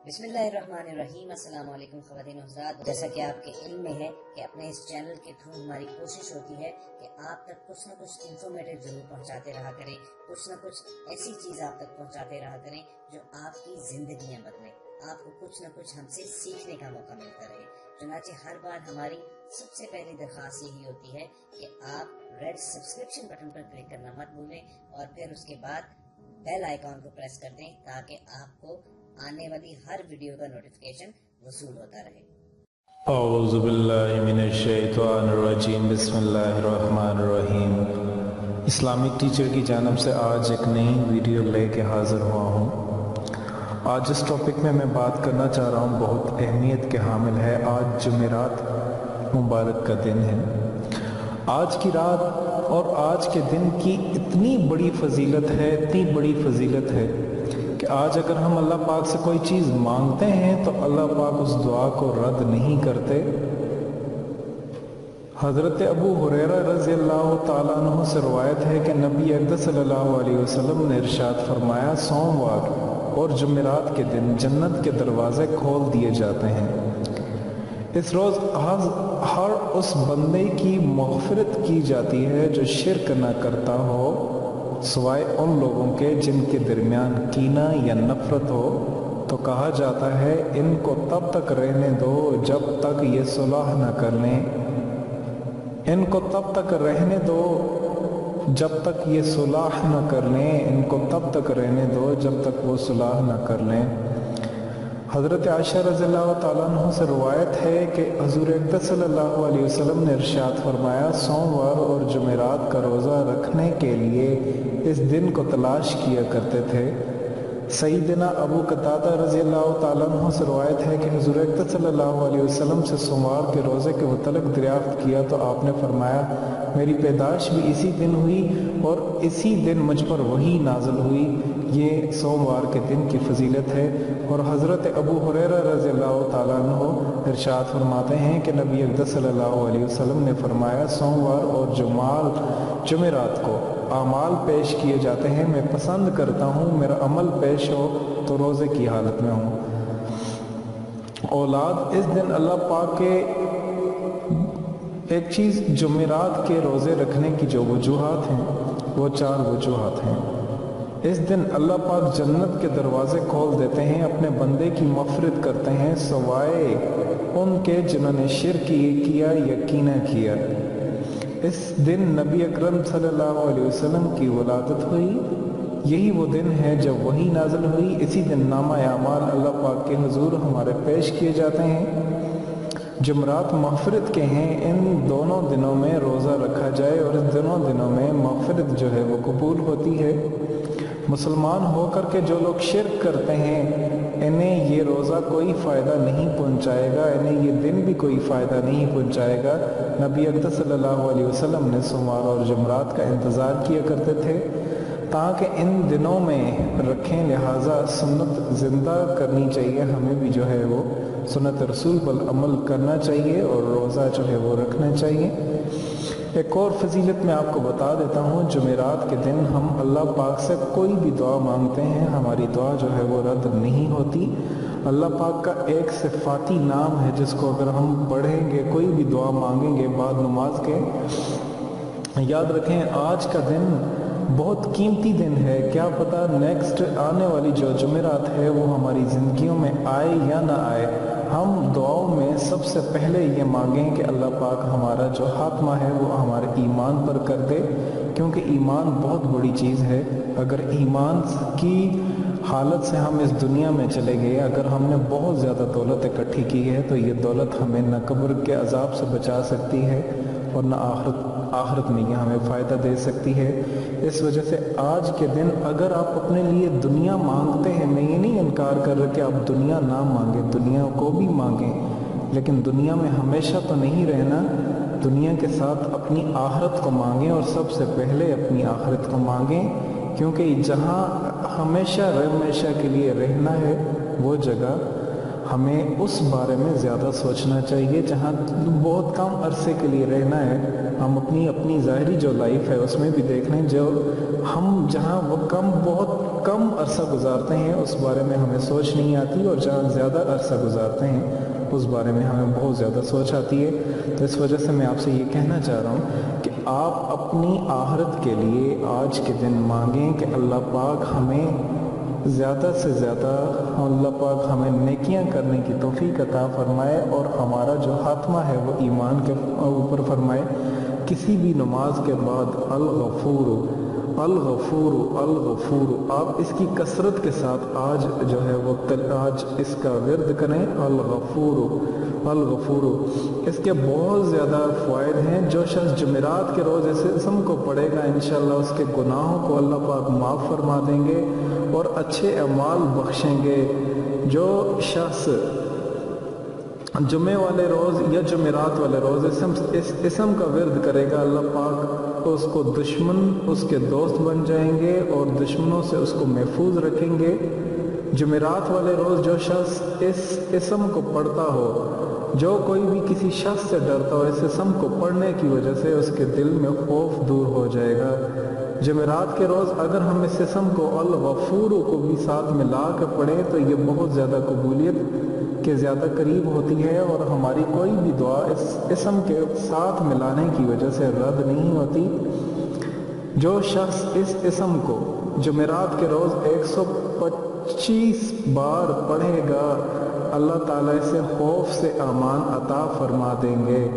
بسم اللہ الرحمن الرحیم۔ السلام علیکم خواتین و حضرات، جیسا کہ آپ کے علم میں ہے کہ اپنے اس چینل کے تھرو ہماری کوشش ہوتی ہے کہ آپ تک کچھ نہ کچھ انفارمیٹیو ضرور پہنچاتے رہا کریں، کچھ نہ کچھ ایسی چیز آپ تک پہنچاتے رہا کریں جو آپ کی زندگیاں بدلیں، آپ کو کچھ نہ کچھ ہم سے سیکھنے کا موقع ملتا رہے۔ چنانچہ ہر بار ہماری سب سے پہلی درخواست یہی ہوتی ہے کہ آپ ریڈ سبسکرپشن بٹن پر کلک کرنا مت بھولیں اور پھر اس کے بعد بیل آئیکن کو پریس کر دیں تاکہ آپ کو آنے والی ہر ویڈیو کا نوٹیفیکیشن وصول ہوتا رہے۔ اعوذ باللہ من الشیطان الرجیم، بسم اللہ الرحمن الرحیم۔ اسلامک ٹیچر کی جانب سے آج ایک نئی ویڈیو لے کے حاضر ہوا ہوں۔ آج اس ٹاپک میں بات کرنا چاہ رہا ہوں، بہت اہمیت کے حامل ہے۔ آج جمعرات مبارک کا دن ہے۔ آج کی رات اور آج کے دن کی اتنی بڑی فضیلت ہے کہ آج اگر ہم اللہ پاک سے کوئی چیز مانگتے ہیں تو اللہ پاک اس دعا کو رد نہیں کرتے۔ حضرت ابو ہریرہ رضی اللہ تعالیٰ عنہ سے روایت ہے کہ نبی اقدس صلی اللہ علیہ وسلم نے ارشاد فرمایا، سوموار اور جمعرات کے دن جنت کے دروازے کھول دیے جاتے ہیں۔ اس روز ہر اس بندے کی مغفرت کی جاتی ہے جو شرک نہ کرتا ہو، سوائے ان لوگوں کے جن کے درمیان کینہ یا نفرت ہو، تو کہا جاتا ہے ان کو تب تک رہنے دو جب تک یہ صلح نہ کر لیں، ان کو تب تک رہنے دو جب تک یہ صلح نہ کر لیں، ان کو تب تک رہنے دو جب تک وہ صلح نہ کر لیں۔ حضرت عائشہ رضی اللہ تعالیٰ عنہ سے روایت ہے کہ حضور اقدس صلی اللہ علیہ وسلم نے ارشاد فرمایا، سوموار اور جمعرات کا روزہ رکھنے کے لیے اس دن کو تلاش کیا کرتے تھے۔ سیدنا ابو قتادہ رضی اللہ تعالیٰ عنہ سے روایت ہے کہ حضور اقدس صلی اللہ علیہ وسلم سے سوموار کے روزے کے متعلق دریافت کیا تو آپ نے فرمایا، میری پیدائش بھی اسی دن ہوئی اور اسی دن مجھ پر وحی نازل ہوئی۔ یہ سوموار کے دن کی فضیلت ہے۔ اور حضرت ابو ہریرہ رضی اللہ تعالیٰ عنہ ارشاد فرماتے ہیں کہ نبی اقدس صلی اللہ علیہ وسلم نے فرمایا، سوموار اور جمعرات کو اعمال پیش کیے جاتے ہیں، میں پسند کرتا ہوں میرا عمل پیش ہو تو روزے کی حالت میں ہوں۔ اولاد، اس دن اللہ پاک کے ایک چیز جمعرات کے روزے رکھنے کی جو وجوہات ہیں وہ 4 وجوہات ہیں۔ اس دن اللہ پاک جنت کے دروازے کھول دیتے ہیں، اپنے بندے کی مغفرت کرتے ہیں سوائے ان کے جنہوں نے شرک کیا یا کینہ کیا۔ اس دن نبی اکرم صلی اللہ علیہ وسلم کی ولادت ہوئی، یہی وہ دن ہے جب وحی نازل ہوئی۔ اسی دن نامہ اعمال اللہ پاک کے حضور ہمارے پیش کیے جاتے ہیں۔ جمعرات مغفرت کے ہیں، ان دونوں دنوں میں روزہ رکھا جائے اور اس دنوں میں مغفرت جو ہے وہ قبول ہوتی ہے۔ مسلمان ہو کر کے جو لوگ شرک کرتے ہیں انہیں یہ روزہ کوئی فائدہ نہیں پہنچائے گا، انہیں یہ دن بھی کوئی فائدہ نہیں پہنچائے گا۔ نبی اقدس صلی اللہ علیہ وسلم نے سوموار اور جمعرات کا انتظار کیا کرتے تھے تاکہ ان دنوں میں رکھیں، لہٰذا سنت زندہ کرنی چاہیے، ہمیں بھی جو ہے وہ سنت رسول پر عمل کرنا چاہیے اور روزہ جو ہے وہ رکھنا چاہیے۔ ایک اور فضیلت میں آپ کو بتا دیتا ہوں، جمعرات کے دن ہم اللہ پاک سے کوئی بھی دعا مانگتے ہیں، ہماری دعا جو ہے وہ رد نہیں ہوتی۔ اللہ پاک کا ایک صفاتی نام ہے جس کو اگر ہم پڑھیں گے، کوئی بھی دعا مانگیں گے بعد نماز کے، یاد رکھیں آج کا دن بہت قیمتی دن ہے، کیا پتہ نیکسٹ آنے والی جو جمعرات ہے وہ ہماری زندگیوں میں آئے یا نہ آئے۔ ہم دعاؤں میں سب سے پہلے یہ مانگیں کہ اللہ پاک ہمارا جو خاتمہ ہے وہ ہمارے ایمان پر کر دے، کیونکہ ایمان بہت بڑی چیز ہے۔ اگر ایمان کی حالت سے ہم اس دنیا میں چلے گئے، اگر ہم نے بہت زیادہ دولت اکٹھی کی ہے تو یہ دولت ہمیں نہ قبر کے عذاب سے بچا سکتی ہے اور نہ آخرت میں یہ ہمیں فائدہ دے سکتی ہے۔ اس وجہ سے آج کے دن اگر آپ اپنے لیے دنیا مانگتے ہیں، میں یہ نہیں انکار کر رہا کہ آپ دنیا نہ مانگیں، دنیا کو بھی مانگیں، لیکن دنیا میں ہمیشہ تو نہیں رہنا، دنیا کے ساتھ اپنی آخرت کو مانگیں اور سب سے پہلے اپنی آخرت کو مانگیں، کیونکہ جہاں ہمیشہ کے لیے رہنا ہے وہ جگہ ہمیں اس بارے میں زیادہ سوچنا چاہیے جہاں بہت کم عرصے کے لیے رہنا ہے. ہم اپنی ظاہری جو لائف ہے اس میں بھی دیکھ لیں، جو ہم جہاں وہ بہت کم عرصہ گزارتے ہیں اس بارے میں ہمیں سوچ نہیں آتی، اور جہاں زیادہ عرصہ گزارتے ہیں اس بارے میں ہمیں بہت زیادہ سوچ آتی ہے. تو اس وجہ سے میں آپ سے یہ کہنا چاہ رہا ہوں کہ آپ اپنی آخرت کے لیے آج کے دن مانگیں کہ اللہ پاک ہمیں زیادہ سے زیادہ ہمیں نیکیاں کرنے کی توفیق عطا فرمائے، اور ہمارا جو خاتمہ ہے وہ ایمان کے اوپر فرمائے. کسی بھی نماز کے بعد الغفور الغفور الغفور آپ اس کی کثرت کے ساتھ آج جو ہے وہ آج اس کا ورد کریں. الغفور الغفور اس کے بہت زیادہ فوائد ہیں. جو شخص جمعرات کے روز اس اسم کو پڑھے گا انشاءاللہ اس کے گناہوں کو اللہ پاک معاف فرما دیں گے اور اچھے اعمال بخشیں گے. جو شخص جمعے والے روز یا جمعرات والے روز اس اسم کا ورد کرے گا اللہ پاک اس کو دشمن اس کے دوست بن جائیں گے اور دشمنوں سے اس کو محفوظ رکھیں گے. جمعرات والے روز جو شخص اس اسم کو پڑھتا ہو، جو کوئی بھی کسی شخص سے ڈرتا ہو، اس اسم کو پڑھنے کی وجہ سے اس کے دل میں خوف دور ہو جائے گا. جمعرات کے روز اگر ہم اس اسم کو الغفور کو بھی ساتھ ملا کے پڑھیں تو یہ بہت زیادہ قبولیت کے زیادہ قریب ہوتی ہے، اور ہماری کوئی بھی دعا اس اسم کے ساتھ ملانے کی وجہ سے رد نہیں ہوتی. جو شخص اس اسم کو جمعرات کے روز 125 بار پڑھے گا اللہ تعالیٰ اسے خوف سے امان عطا فرما دیں گے.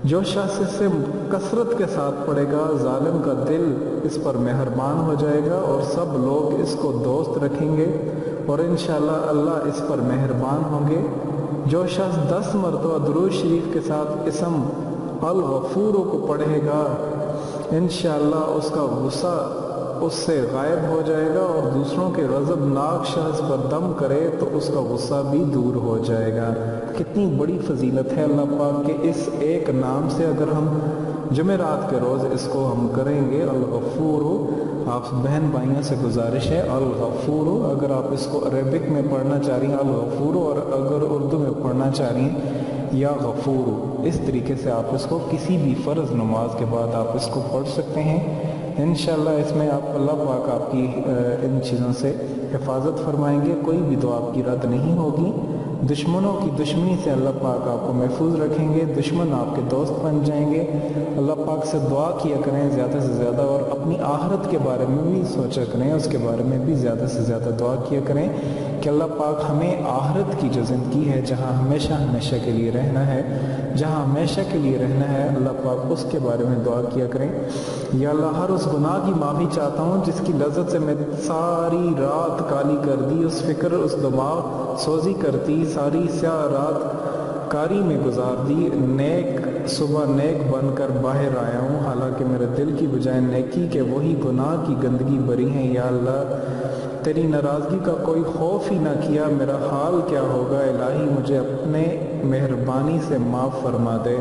جو شخص اس سے کثرت کے ساتھ پڑھے گا ظالم کا دل اس پر مہربان ہو جائے گا اور سب لوگ اس کو دوست رکھیں گے اور انشاءاللہ اللہ اس پر مہربان ہوں گے. جو شخص 10 مرتبہ درود شریف کے ساتھ اسم الغفور کو پڑھے گا انشاءاللہ اس کا غصہ اس سے غائب ہو جائے گا، اور دوسروں کے غضبناک شخص پر دم کرے تو اس کا غصہ بھی دور ہو جائے گا. کتنی بڑی فضیلت ہے اللہ پاک کے اس ایک نام سے. اگر ہم جمعرات کے روز اس کو ہم کریں گے الغفور. آپ بہن بھائیوں سے گزارش ہے الغفور، اگر آپ اس کو عربک میں پڑھنا چاہ رہی ہیں الغفور، اور اگر اردو میں پڑھنا چاہ رہی ہیں یا غفور، اس طریقے سے آپ اس کو کسی بھی فرض نماز کے بعد آپ اس کو پڑھ سکتے ہیں. انشاءاللہ اس میں آپ اللہ پاک آپ کی ان چیزوں سے حفاظت فرمائیں گے. کوئی بھی دعا آپ کی رد نہیں ہوگی. دشمنوں کی دشمنی سے اللہ پاک آپ کو محفوظ رکھیں گے. دشمن آپ کے دوست بن جائیں گے. اللہ پاک سے دعا کیا کریں زیادہ سے زیادہ، اور اپنی آخرت کے بارے میں بھی سوچا کریں، اس کے بارے میں بھی زیادہ سے زیادہ دعا کیا کریں کہ اللہ پاک ہمیں آخرت کی جو زندگی ہے جہاں ہمیشہ ہمیشہ کے لیے رہنا ہے، جہاں ہمیشہ کے لیے رہنا ہے، اللہ پاک اس کے بارے میں دعا کیا کریں. یا اللہ ہر اس گناہ کی معافی چاہتا ہوں جس کی لذت سے میں ساری رات کالی کر دی، اس فکر اس دماغ سوزی کرتی، ساری سیاہ رات کاری میں گزار دی. نیک صبح نیک بن کر باہر آیا ہوں، حالانکہ میرے دل کی بجائے نیکی کے وہی گناہ کی گندگی بری ہیں. یا اللہ تیری ناراضگی کا کوئی خوف ہی نہ کیا، میرا حال کیا ہوگا. الہی مجھے اپنے مہربانی سے معاف فرما دے.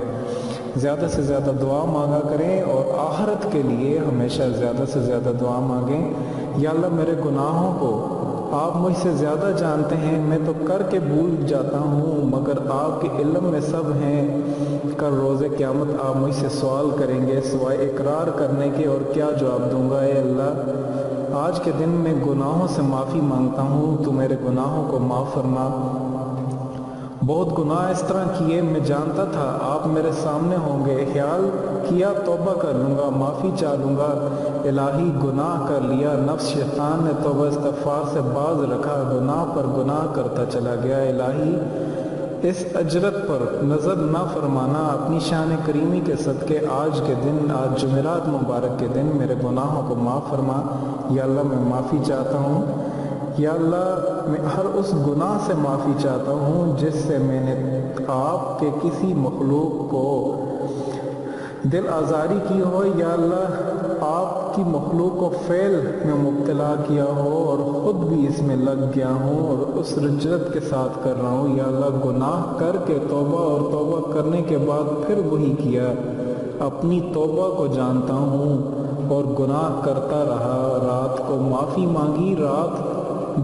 زیادہ سے زیادہ دعا مانگا کریں اور آخرت کے لیے ہمیشہ زیادہ سے زیادہ دعا مانگیں. یا اللہ میرے گناہوں کو آپ مجھ سے زیادہ جانتے ہیں، میں تو کر کے بھول جاتا ہوں، مگر آپ کے علم میں سب ہیں. کل روز قیامت آپ مجھ سے سوال کریں گے سوائے اقرار کرنے کے، اور کیا جواب دوں گا؟ اے اللہ آج کے دن میں گناہوں سے معافی مانگتا ہوں، تو میرے گناہوں کو معاف فرما. بہت گناہ اس طرح کیے میں جانتا تھا آپ میرے سامنے ہوں گے، خیال کیا توبہ کر لوں گا، معافی چاہ لوں گا. الہی گناہ کر لیا، نفس شیطان نے توبہ استغفار سے باز رکھا، گناہ پر گناہ کرتا چلا گیا. الہی اس اجرت پر نظر نہ فرمانا، اپنی شان کریمی کے صدقے آج کے دن، آج جمعرات مبارک کے دن میرے گناہوں کو معاف فرما. یا اللہ میں معافی چاہتا ہوں. یا اللہ میں ہر اس گناہ سے معافی چاہتا ہوں جس سے میں نے آپ کے کسی مخلوق کو دل آزاری کی ہو، یا اللہ آپ کی مخلوق کو فعل میں مبتلا کیا ہو اور خود بھی اس میں لگ گیا ہوں اور اس رجرت کے ساتھ کر رہا ہوں. یا اللہ گناہ کر کے توبہ اور توبہ کرنے کے بعد پھر وہی کیا، اپنی توبہ کو جانتا ہوں اور گناہ کرتا رہا. رات کو معافی مانگی، رات